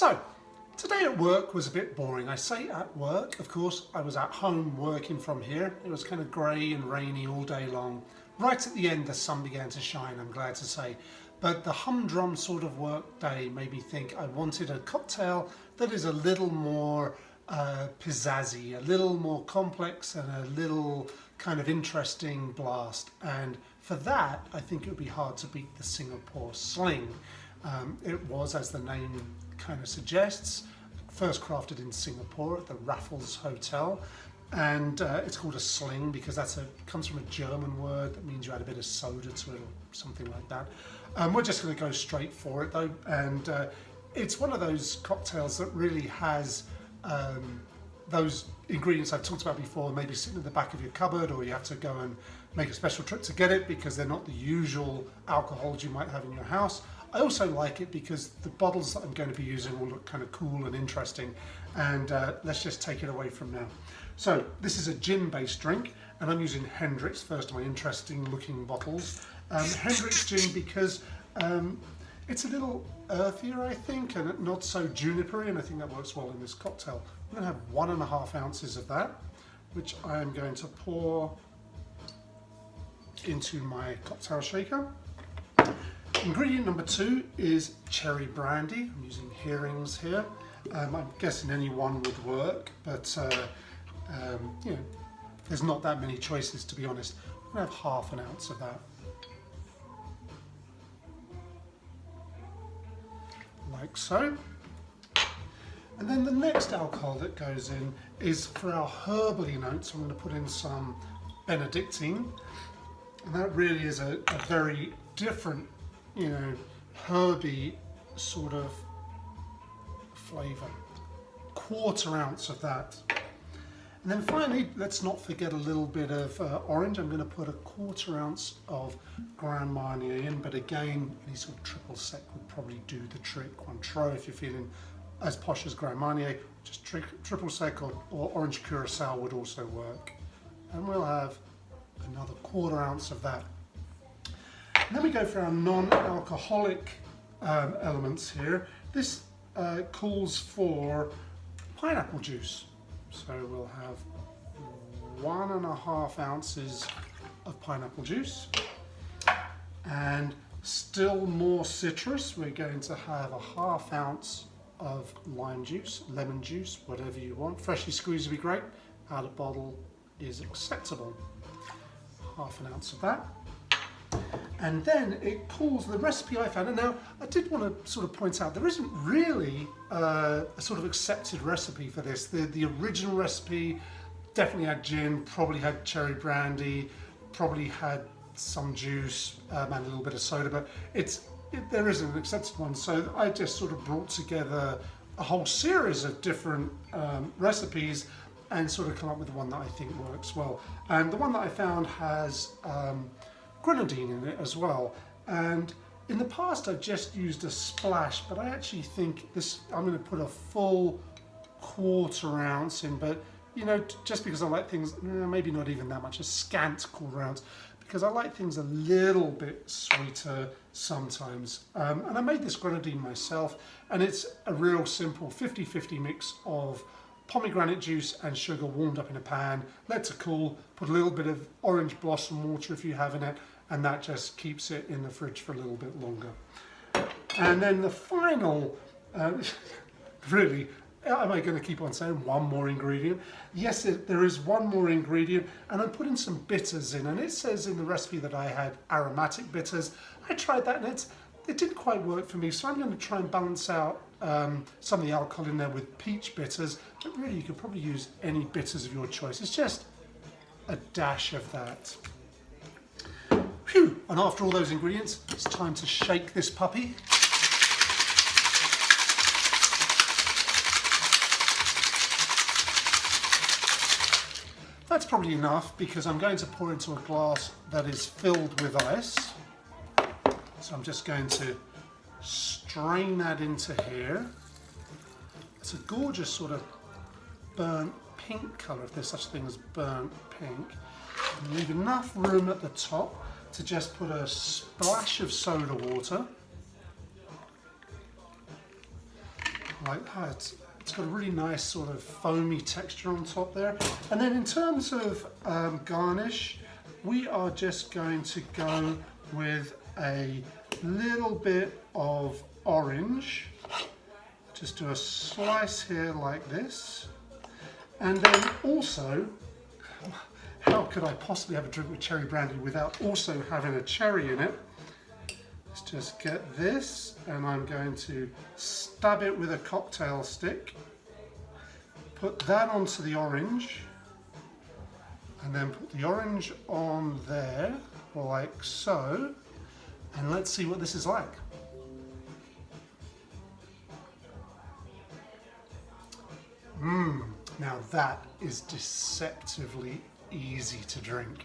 So, today at work was a bit boring. I say at work, of course, I was at home working from here. It was kind of grey and rainy all day long. Right at the end, the sun began to shine, I'm glad to say. But the humdrum sort of work day made me think I wanted a cocktail that is a little more pizzazzy, a little more complex and a little kind of interesting blast. And for that, I think it would be hard to beat the Singapore Sling. It was, as the name kind of suggests, first crafted in Singapore at the Raffles Hotel, and it's called a sling because comes from a German word that means you add a bit of soda to it or something like that. We're just going to go straight for it though, and it's one of those cocktails that really has those ingredients I've talked about before, maybe sitting in the back of your cupboard, or you have to go and make a special trip to get it because they're not the usual alcohols you might have in your house. I also like it because the bottles that I'm going to be using will look kind of cool and interesting, and let's just take it away from now. So this is a gin-based drink, and I'm using Hendrick's, first of my interesting looking bottles. Hendrick's gin because it's a little earthier, I think, and not so junipery, and I think that works well in this cocktail. I'm going to have 1.5 ounces of that, which I am going to pour into my cocktail shaker. Ingredient number 2 is cherry brandy. I'm using Hearings here. I'm guessing any one would work, but you know, there's not that many choices, to be honest. I'm going to have 1/2 ounce of that. Like so. And then the next alcohol that goes in is for our herbally notes. I'm going to put in some Bénédictine, and that really is a very different, you know, herby sort of flavour. 1/4 ounce of that. And then finally, let's not forget a little bit of orange. I'm going to put 1/4 ounce of Grand Marnier in, but again, any sort of triple sec would probably do the trick. Cointreau, if you're feeling as posh as Grand Marnier, just triple sec or orange curacao would also work. And we'll have another 1/4 ounce of that. And then we go for our non-alcoholic elements here. This calls for pineapple juice. So we'll have 1.5 ounces of pineapple juice. And still more citrus, we're going to have 1/2 ounce of lime juice, lemon juice, whatever you want. Freshly squeezed would be great. Out of bottle is acceptable. 1/2 ounce of that. And then it calls the recipe I found. And now I did want to sort of point out there isn't really a sort of accepted recipe for this. The original recipe definitely had gin, probably had cherry brandy, probably had some juice and a little bit of soda, but there isn't an accepted one. So I just sort of brought together a whole series of different recipes and sort of come up with the one that I think works well. And the one that I found has grenadine in it as well, and in the past I've just used a splash, but I actually think this, I'm going to put a full 1/4 ounce in, but you know, just because I like things, maybe not even that much, a scant 1/4 ounce, because I like things a little bit sweeter sometimes. And I made this grenadine myself, and it's a real simple 50-50 mix of pomegranate juice and sugar warmed up in a pan, let to cool, put a little bit of orange blossom water if you have in it, and that just keeps it in the fridge for a little bit longer. And then the final, really, am I going to keep on saying one more ingredient? Yes, there is one more ingredient, and I'm putting some bitters in, and it says in the recipe that I had aromatic bitters. I tried that and it didn't quite work for me, so I'm going to try and balance out some of the alcohol in there with peach bitters, but really you could probably use any bitters of your choice. It's just a dash of that. Phew! And after all those ingredients, it's time to shake this puppy. That's probably enough because I'm going to pour into a glass that is filled with ice. So I'm just going to strain that into here. It's a gorgeous sort of burnt pink colour, if there's such a thing as burnt pink. And leave enough room at the top to just put a splash of soda water. like that. It's got a really nice sort of foamy texture on top there. And then in terms of garnish, we are just going to go with a little bit of orange. Just do a slice here like this. And then also, how could I possibly have a drink with cherry brandy without also having a cherry in it? Let's just get this, and I'm going to stab it with a cocktail stick. Put that onto the orange, and then put the orange on there, like so. And let's see what this is like. Now that is deceptively easy to drink.